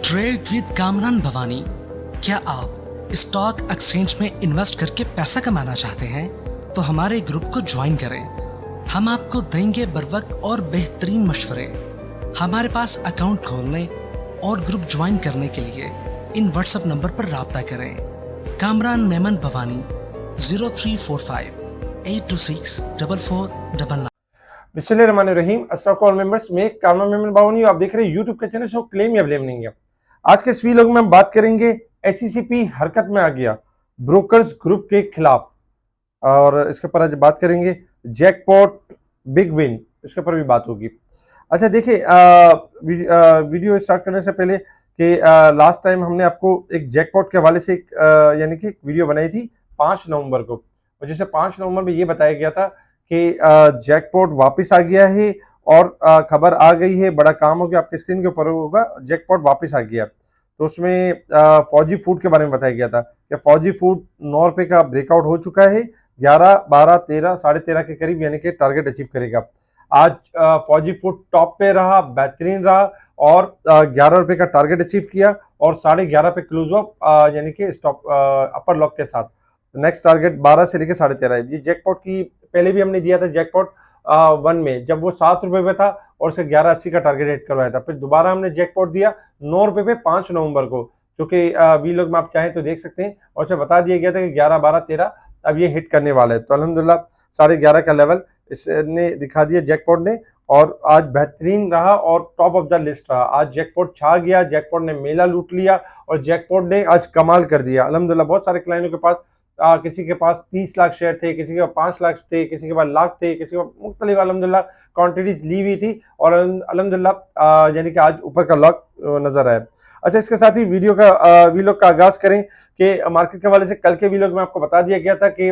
Trade with Kamran Bhavani. क्या आप stock exchange में इन्वेस्ट करके पैसा कमाना चाहते हैं तो हमारे ग्रुप को ज्वाइन करें। हम आपको देंगे बर वक्त और बेहतरीन मशवरे। हमारे पास अकाउंट खोलने और ग्रुप ज्वाइन करने के लिए इन व्हाट्सएप नंबर पर राब्ता करें। कामरान मेमन भवानी 0345-826-4499। बिस्मिल्लाहिर्रहमानिर्रहीम। अस्सलाम वालेकुम मेंबर्स, मैं कामरान मेमन भवानी, आप देख रहे हैं यूट्यूब के चैनल शो क्लेम या ब्लेम नहीं है। आज के इस वीलॉग में हम बात करेंगे एससीसीपी हरकत में आ गया ब्रोकर्स ग्रुप के खिलाफ, और इसके ऊपर आज बात करेंगे जैकपॉट बिग विन, इसके ऊपर भी बात होगी। अच्छा देखिए, वीडियो स्टार्ट करने से पहले कि लास्ट टाइम हमने आपको एक जैकपॉट के हवाले से यानी कि एक वीडियो बनाई थी 5 नवंबर को, और जिससे 5 नवंबर में ये बताया गया था कि जैकपॉट वापस आ गया है और खबर आ गई है, बड़ा काम हो गया, आपके स्क्रीन के ऊपर होगा, जैकपॉट वापस आ गया। तो उसमें फौजी फूड के बारे में बताया गया था कि फौजी फूड 9 रुपए का ब्रेकआउट हो चुका है, 11, 12, 13, 13.5 के करीब यानी कि टारगेट अचीव करेगा। आज फौजी फूड टॉप पे रहा, बेहतरीन रहा और 11 रुपए का टारगेट अचीव किया और 11.5 पे क्लोज हुआ, यानी कि स्टॉप अपर लॉक के साथ। नेक्स्ट टारगेट 12 से लेकर 13.5 है। ये जैकपॉट की पहले भी हमने दिया था जैकपॉट 1 में, जब वो 7 रुपए पे था और उसे 11.80 का टारगेट हिट करवाया था। फिर दोबारा हमने जैकपॉट दिया 9 रुपए पे 5 नवंबर को, जो कि वीलॉग में आप चाहें तो देख सकते हैं, और उसे बता दिया गया था कि 11, 12, 13 अब ये हिट करने वाला है। तो अल्हम्दुलिल्लाह 11.5 का लेवल इसने दिखा दिया जैकपॉट ने, और आज बेहतरीन रहा और टॉप ऑफ द लिस्ट रहा। आज जैकपॉट छा गया, जैकपॉट ने मेला लूट लिया और जैकपॉट ने आज कमाल कर दिया। अल्हम्दुलिल्लाह बहुत सारे क्लाइंटों के पास किसी के पास 30 लाख शेयर थे, किसी के पास 5 लाख थे, किसी के पास लाख थे, किसी के पास मुख्तलिफ अल्हम्दुलिल्लाह क्वांटिटीज ली हुई थी, और अल्हम्दुलिल्लाह यानी कि आज ऊपर का लॉक नजर आया। अच्छा, इसके साथ ही वीलॉग का आगाज करें कि मार्केट के हवाले से कल के वीलॉग में आपको बता दिया गया था कि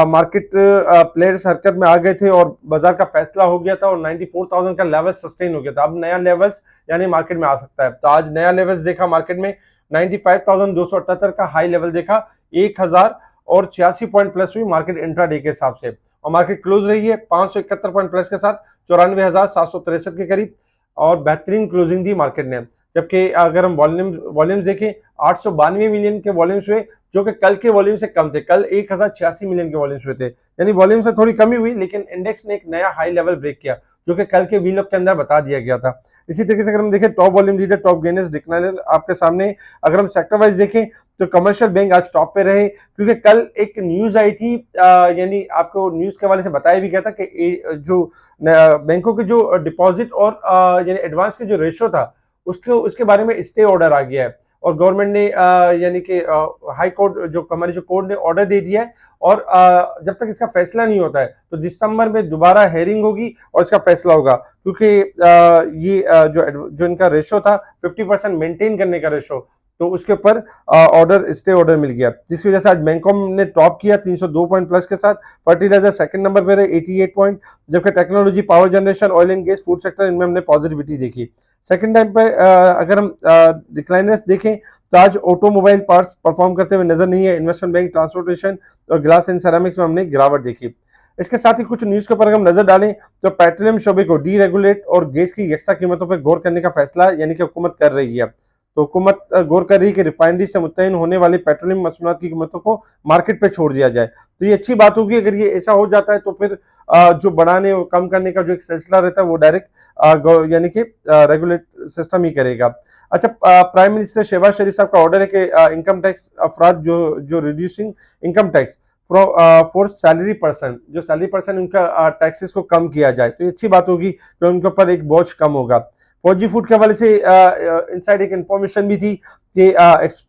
मार्केट प्लेयर्स हरकत में आ गए थे और बाजार का फैसला हो गया था और 94,000 का लेवल सस्टेन हो गया था। अब नया लेवल्स यानी मार्केट में आ सकता है। तो आज नया लेवल्स देखा मार्केट में, 95,278 का हाई लेवल देखा, 1086 पॉइंट प्लस हुई मार्केट इंट्राडे के हिसाब से, और मार्केट क्लोज रही है 571 पॉइंट प्लस के साथ 94,763 के करीब, और बेहतरीन क्लोजिंग दी मार्केट ने। जबकि अगर हम वॉल्यूम्स देखें, 892 मिलियन के वॉल्यूम्स हुए, जो कि कल के वॉल्यूम से कम थे। कल 1086 मिलियन के वॉल्यूम्स हुए थे, यानी वॉल्यूम से थोड़ी कमी हुई, लेकिन इंडेक्स ने एक नया हाई लेवल ब्रेक किया, जो कि कल के वीलॉग के अंदर बता दिया गया था। इसी तरीके से अगर हम देखें top volume leader, top gainers, decliner आपके सामने। अगर हम सेक्टर वाइज देखें तो कमर्शियल बैंक आज टॉप पे रहे, क्योंकि कल एक न्यूज आई थी, यानी आपको न्यूज के हवाले से बताया भी गया था कि जो बैंकों के जो डिपॉजिट और यानी एडवांस के जो रेशो था, उसके बारे में स्टे ऑर्डर आ गया है, और गवर्नमेंट ने यानी कि हाई कोर्ट जो हमारी जो कोर्ट ने ऑर्डर दे दिया है, और जब तक इसका फैसला नहीं होता है तो दिसंबर में दोबारा हेयरिंग होगी और इसका फैसला होगा, क्योंकि ये जो इनका रेशो था 50% मेंटेन करने का रेशो, तो उसके ऊपर स्टे ऑर्डर मिल गया, जिसकी वजह से आज बैंकॉम ने टॉप किया 302 पॉइंट प्लस के साथ। फर्टिलाइजर सेकंड नंबर पे रहे 88 पॉइंट, जबकि technology, power generation, oil and gas, food sector, इनमें हमने पॉजिटिविटी देखी। सेकंड टाइम पे अगर हम डिक्लाइनर्स देखें तो आज ऑटोमोबाइल पार्ट्स परफॉर्म करते हुए नजर नहीं है। इन्वेस्टमेंट बैंक, ट्रांसपोर्टेशन और ग्लास एंड सेरामिक्स में हमने गिरावट देखी। इसके साथ ही कुछ न्यूज के ऊपर हम नजर डालें तो पेट्रोलियम शोबे को डीरेगुलेट और गैस की यकसा कीमतों पर गौर करने का फैसला यानी कि हुकूमत कर रही है। तो हुकूमत गौर कर रही है कि रिफाइनरी से मुतयन होने वाली पेट्रोलियम मसनूआत की कीमतों को मार्केट पे छोड़ दिया जाए। तो ये अच्छी बात होगी। अगर ये ऐसा हो जाता है तो फिर जो बढ़ाने और कम करने का जो एक सिलसिला रहता है वो डायरेक्ट यानी कि रेगुलेट सिस्टम ही करेगा। अच्छा, प्राइम मिनिस्टर शहबाज शरीफ साहब का ऑर्डर है कि इनकम टैक्स अफराद जो reducing income tax for salary person, जो सैलरी पर्सन उनका टैक्सेस को कम किया जाए। तो ये अच्छी बात होगी कि उनके ऊपर एक बोझ कम होगा। फौजी फूड के हवाले से इनसाइड एक इंफॉर्मेशन भी थी कि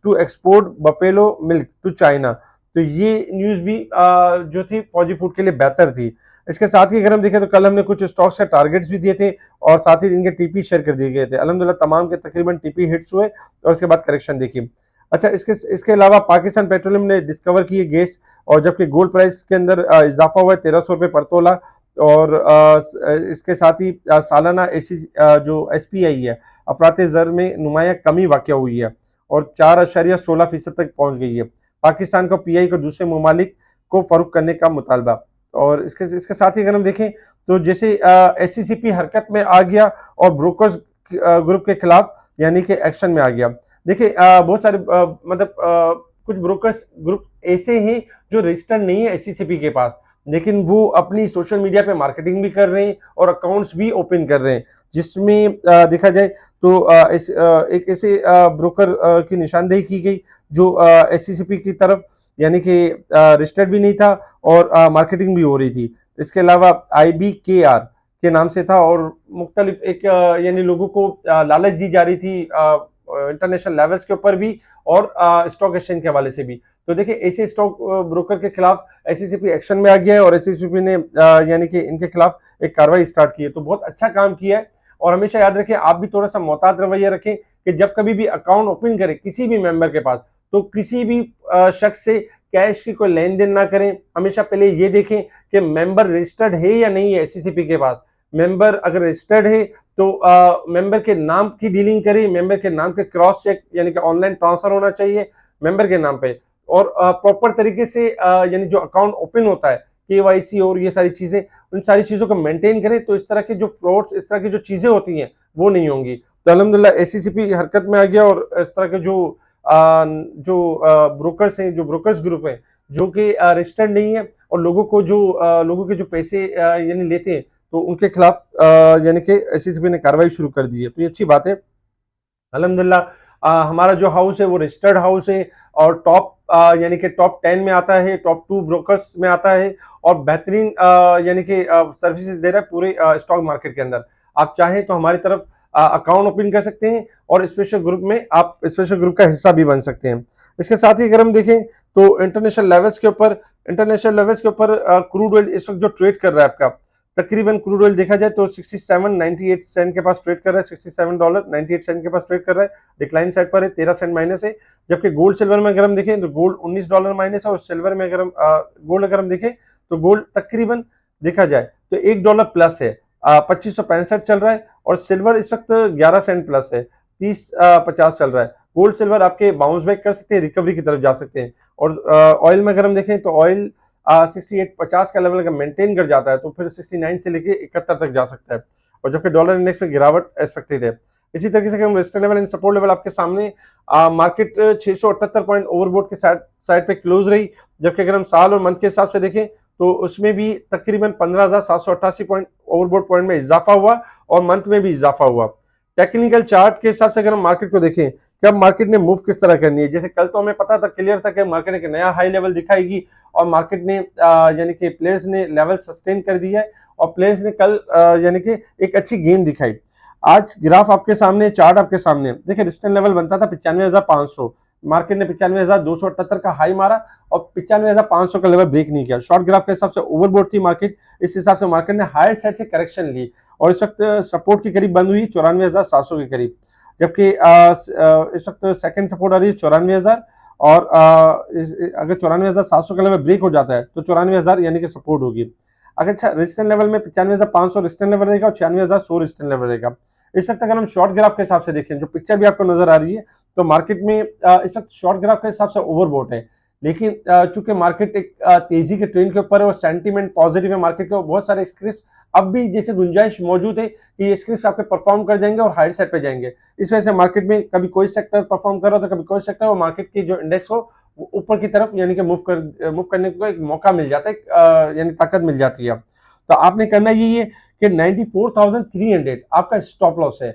to export buffalo milk to China, तो ये न्यूज भी जो थी फौजी फूड के लिए बेहतर थी। इसके साथ ही अगर हम देखें तो कल हमने कुछ स्टॉक्स के टारगेट्स भी दिए थे और साथ ही इनके टीपी शेयर कर दिए गए थे। अल्हम्दुलिल्लाह तमाम के तकरीबन टीपी हिट्स हुए और उसके बाद करेक्शन देखी। अच्छा, इसके अलावा पाकिस्तान पेट्रोलियम ने डिस्कवर की है गैस, और जबकि गोल्ड प्राइस के अंदर इजाफा हुआ है 1300 रुपये पर तोला, और इसके साथ ही सालाना जो एसपीआई है अफराते ज़र में नुमाया कमी वाक़या हुई है और 4.16% तक पहुंच गई है। पाकिस्तान को पीआई को दूसरे ममालिक को फरोख्त करने का मुतालबा। और इसके साथ ही अगर हम देखें तो जैसे एससीसीपी हरकत में आ गया और ब्रोकर्स ग्रुप के खिलाफ यानी कि एक्शन में आ गया। देखिए बहुत सारे कुछ ब्रोकर्स ग्रुप ऐसे हैं जो रजिस्टर्ड नहीं है एससीसीपी के पास, लेकिन वो अपनी सोशल मीडिया पे मार्केटिंग भी कर रहे हैं और अकाउंट्स भी ओपन कर रहे हैं, जिसमें देखा जाए तो एक ऐसे ब्रोकर की निशानदेही की गई जो एससीसीपी की तरफ यानी कि रजिस्टर्ड भी नहीं था और मार्केटिंग भी हो रही थी। इसके अलावा IBKR के नाम से था और मुख्तलिफ एक यानी लोगों को लालच दी जा रही थी इंटरनेशनल लेवल्स के ऊपर भी और स्टॉक एक्सचेंज के हवाले से भी। तो देखिए ऐसे स्टॉक ब्रोकर के खिलाफ एससीसीपी एक्शन में आ गया है और एससीसीपी ने यानी कि इनके खिलाफ एक कार्रवाई स्टार्ट की है। तो बहुत अच्छा काम किया है और हमेशा याद रखें, आप भी थोड़ा सा मोहतात रवैया रखें कि जब कभी भी अकाउंट ओपन करें किसी भी मेंबर के पास, तो किसी भी शख्स से कैश की कोई लेन देन ना करें। हमेशा पहले ये देखें कि मेंबर रजिस्टर्ड है या नहीं है एससीसीपी के पास। मेंबर अगर रजिस्टर्ड है तो मेंबर के नाम की डीलिंग करें, मेंबर के नाम के क्रॉस चेक यानी कि ऑनलाइन ट्रांसफर होना चाहिए मेंबर के नाम पे और प्रॉपर तरीके से यानी जो अकाउंट ओपन होता है केवाईसी और ये सारी चीजें, उन सारी चीजों को मेंटेन करें तो इस तरह के जो फ्रॉड, इस तरह की जो चीजें होती हैं वो नहीं होंगी। तो अल्हम्दुलिल्लाह एससीसीपी हरकत में आ गया और इस तरह के ब्रोकर्स हैं, जो ब्रोकर्स ग्रुप है जो कि रजिस्टर्ड नहीं है और लोगों के जो पैसे यानी लेते हैं, तो उनके खिलाफ यानी कि एससीसीपी ने कार्रवाई शुरू कर दी है। तो ये अच्छी बात है अल्हम्दुलिल्लाह। हमारा जो हाउस है वो रजिस्टर्ड हाउस है और टॉप यानी कि टॉप 10 में आता है, टॉप 2 ब्रोकर्स में आता है और बेहतरीन यानी कि सर्विसेज दे रहा है पूरे स्टॉक मार्केट के अंदर। आप चाहें तो हमारी तरफ अकाउंट ओपन कर सकते हैं और स्पेशल ग्रुप में आप स्पेशल ग्रुप का हिस्सा भी बन सकते हैं। इसके साथ ही अगर हम देखें तो इंटरनेशनल लेवल्स के ऊपर क्रूड ऑयल इस वक्त जो ट्रेड कर रहा है आपका, तकरीबन क्रूड ऑयल देखा जाए तो 67.98 सेंट के पास ट्रेड कर रहा है, $67.98 के पास ट्रेड कर रहा है, डिक्लाइन साइड पर है, 13 सेंट माइनस है। जबकि गोल्ड सिल्वर में अगर हम देखें तो गोल्ड $19 माइनस है और सिल्वर में गोल्ड अगर हम देखें तो गोल्ड तकरीबन देखा जाए तो $1 प्लस है, 2565 चल रहा है और सिल्वर इस वक्त 11 सेंट प्लस है, 3050 चल रहा है। गोल्ड सिल्वर आपके बाउंस बैक कर सकते हैं, रिकवरी की तरफ जा सकते हैं और ऑयल में अगर हम देखें तो ऑयल 68-50 का लेवल अगर मेंटेन कर जाता है तो फिर 69 से लेके 71 तक जा सकता है और जबकि डॉलर इंडेक्स में गिरावट एक्सपेक्टेड है। इसी तरीके से हम resistance level and support level आपके सामने, मार्केट 678 पॉइंट ओवरबोट के साइड पे क्लोज रही, जबकि अगर हम साल और मंथ के हिसाब से देखें तो उसमें भी तकरीबन 15,788 पॉइंट ओवरबोट पॉइंट में इजाफा हुआ और मंथ में भी इजाफा हुआ। टेक्निकल चार्ट के हिसाब से अगर हम मार्केट को देखें कि अब मार्केट ने मूव किस तरह करनी है, जैसे कल तो हमें पता था, क्लियर था कि मार्केट एक नया हाई लेवल दिखाएगी और मार्केट ने यानी कि प्लेयर्स ने लेवल सस्टेन कर दिया है और प्लेयर्स ने कल यानी कि एक अच्छी गेम दिखाई। आज ग्राफ आपके सामने, चार्ट आपके सामने, देखिए रेजिस्टेंस लेवल बनता था 95,500, मार्केट ने 95,278 का हाई मारा और 95,500 का लेवल ब्रेक नहीं किया। शॉर्ट ग्राफ के हिसाब से ओवरबोट थी मार्केट, इस हिसाब से मार्केट ने हायर साइड से करेक्शन ली और इस वक्त सपोर्ट के करीब बंद हुई 94,700 के करीब, जबकि इस वक्त सेकंड सपोर्ट आ रही है 94,000 और अगर 94,700 का लेवल ब्रेक हो जाता है तो 94,000 यानी कि सपोर्ट होगी। अगर अच्छा रेजिस्टेंस लेवल में 95,500 रेजिस्टेंस लेवल रहेगा और 96,100 रेजिस्टेंस लेवल रहेगा। इस वक्त अगर हम शॉर्ट ग्राफ के हिसाब से देखें, जो पिक्चर भी आपको नजर आ रही है, तो मार्केट में इस वक्त शॉर्ट ग्राफ के हिसाब से ओवरबोट है, लेकिन चूंकि मार्केट एक तेजी के ट्रेंड के ऊपर है और सेंटीमेंट पॉजिटिव है मार्केट के, बहुत सारे स्क्रिप्ट अब भी जैसे गुंजाइश मौजूद है कि ये स्क्रिप्ट आपके परफॉर्म कर जाएंगे और हायर साइड पे जाएंगे। इस वजह से मार्केट में कभी कोई सेक्टर परफॉर्म कर रहा था, कभी कोई सेक्टर, और मार्केट की जो इंडेक्स हो ऊपर की तरफ यानी कि मूव करने को एक मौका मिल जाता है, यानी ताकत मिल जाती है। तो आपने करना यही है कि 94,300 आपका स्टॉप लॉस है,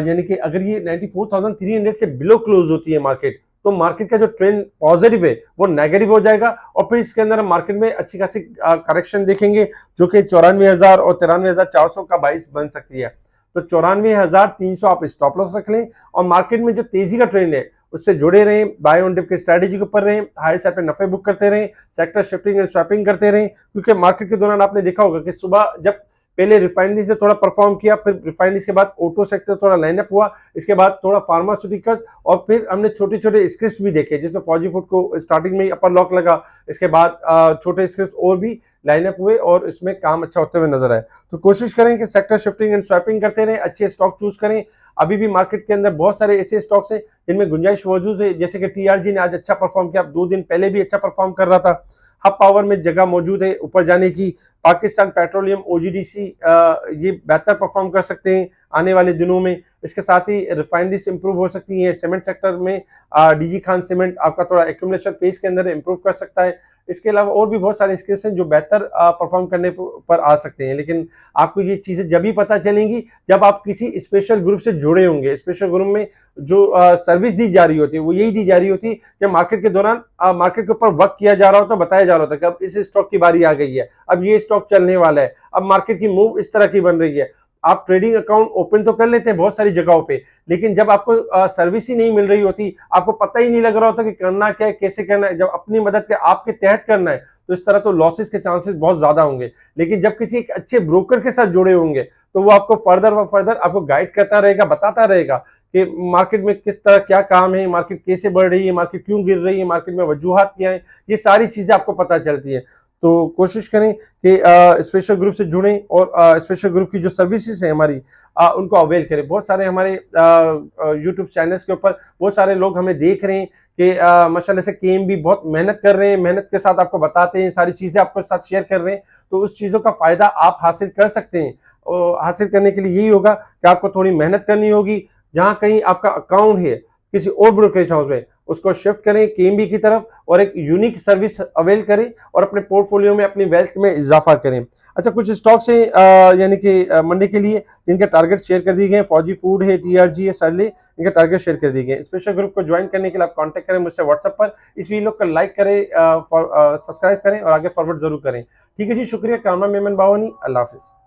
यानी कि अगर ये 94,300 से बिलो क्लोज होती है मार्केट, तो मार्केट का जो ट्रेंड पॉजिटिव है वो नेगेटिव हो जाएगा और फिर इसके अंदर हम मार्केट में अच्छी खासी करेक्शन देखेंगे जो कि 94,000 और 93,400 का बाइस बन सकती है। तो 94,300 आप स्टॉप लॉस रख लें और मार्केट में जो तेजी का ट्रेंड है उससे जुड़े रहें, बाय ऑन डिप की स्ट्रेटेजी के ऊपर रहें, हाई साइड पे नफे बुक करते रहें, सेक्टर शिफ्टिंग एंड स्वैपिंग करते रहें, क्योंकि मार्केट के दौरान आपने देखा होगा कि सुबह जब पहले रिफाइनरीज ने थोड़ा परफॉर्म किया, फिर रिफाइनरीज के बाद ऑटो सेक्टर थोड़ा लाइनअप हुआ, इसके बाद थोड़ा फार्मास्यूटिकल्स और फिर हमने छोटे छोटे स्क्रिप्ट भी देखे जिसमें फौजी फूड को स्टार्टिंग में ही अपर लॉक लगा, इसके बाद छोटे स्क्रिप्ट और भी लाइनअप हुए और इसमें काम अच्छा होते हुए नजर आए। तो कोशिश करें कि सेक्टर शिफ्टिंग एंड स्वैपिंग करते रहें, अच्छे स्टॉक चूज करें। अभी भी मार्केट के अंदर बहुत सारे ऐसे स्टॉक्स हैं जिनमें गुंजाइश मौजूद है, जैसे कि टीआरजी ने आज अच्छा परफॉर्म किया, 2 दिन पहले भी अच्छा परफॉर्म कर रहा था। हब पावर में जगह मौजूद है ऊपर जाने की, पाकिस्तान पेट्रोलियम ओजीडीसी ये बेहतर परफॉर्म कर सकते हैं आने वाले दिनों में। इसके साथ ही रिफाइनरीज इंप्रूव हो सकती है। सीमेंट सेक्टर में डीजी खान सीमेंट आपका थोड़ा एक्यूमुलेशन फेज के अंदर इंप्रूव कर सकता है। इसके अलावा और भी बहुत सारे स्किल्स हैं जो बेहतर परफॉर्म करने पर आ सकते हैं, लेकिन आपको ये चीजें जब ही पता चलेंगी जब आप किसी स्पेशल ग्रुप से जुड़े होंगे। स्पेशल ग्रुप में जो सर्विस दी जा रही होती है वो यही दी जा रही होती है कि मार्केट के दौरान मार्केट के ऊपर वर्क किया जा रहा होता है, बताया जा रहा होता है कि अब इस स्टॉक की बारी आ गई है, अब ये स्टॉक चलने वाला है, अब मार्केट की मूव इस तरह की बन रही है। आप ट्रेडिंग अकाउंट ओपन तो कर लेते हैं बहुत सारी जगहों पे, लेकिन जब आपको सर्विस ही नहीं मिल रही होती, आपको पता ही नहीं लग रहा होता कि करना क्या है, कैसे करना है, जब अपनी मदद के आपके तहत करना है तो इस तरह तो लॉसेस के चांसेस बहुत ज्यादा होंगे। लेकिन जब किसी एक अच्छे ब्रोकर के साथ जुड़े होंगे तो वो आपको फर्दर व फर्दर आपको गाइड करता रहेगा, बताता रहेगा कि मार्केट में किस तरह क्या काम है, मार्केट कैसे बढ़ रही है, मार्केट क्यों गिर रही है, मार्केट में वजूहात क्या है, ये सारी चीजें आपको पता चलती है। तो कोशिश करें कि स्पेशल ग्रुप से जुड़ें और स्पेशल ग्रुप की जो सर्विसेज है हमारी उनको अवेल करें। बहुत सारे हमारे यूट्यूब चैनल्स के ऊपर बहुत सारे लोग हमें देख रहे हैं कि माशाल्लाह से केएमबी बहुत मेहनत कर रहे हैं, मेहनत के साथ आपको बताते हैं, सारी चीज़ें आपके साथ शेयर कर रहे हैं, तो उस चीज़ों का फ़ायदा आप हासिल कर सकते हैं। और हासिल करने के लिए यही होगा कि आपको थोड़ी मेहनत करनी होगी। जहाँ कहीं आपका अकाउंट है किसी और ब्रोकरेज हाउस में, उसको शिफ्ट करें केएमबी की तरफ और एक यूनिक सर्विस अवेल करें और अपने पोर्टफोलियो में अपनी वेल्थ में इजाफा करें। अच्छा, कुछ स्टॉक्स हैं यानी कि मंडे के लिए जिनके टारगेट शेयर कर दिए गए हैं। फौजी फूड है, टीआरजी है, सरले, इनके टारगेट शेयर कर दिए गए। स्पेशल ग्रुप को ज्वाइन करने के लिए आप कांटेक्ट करें मुझसे व्हाट्सएप पर। इस वीडियो को लाइक करें, सब्सक्राइब करें और आगे फॉरवर्ड जरूर करें। ठीक है जी, शुक्रिया। कामरान मेमन बावनी, अल्लाह हाफिज।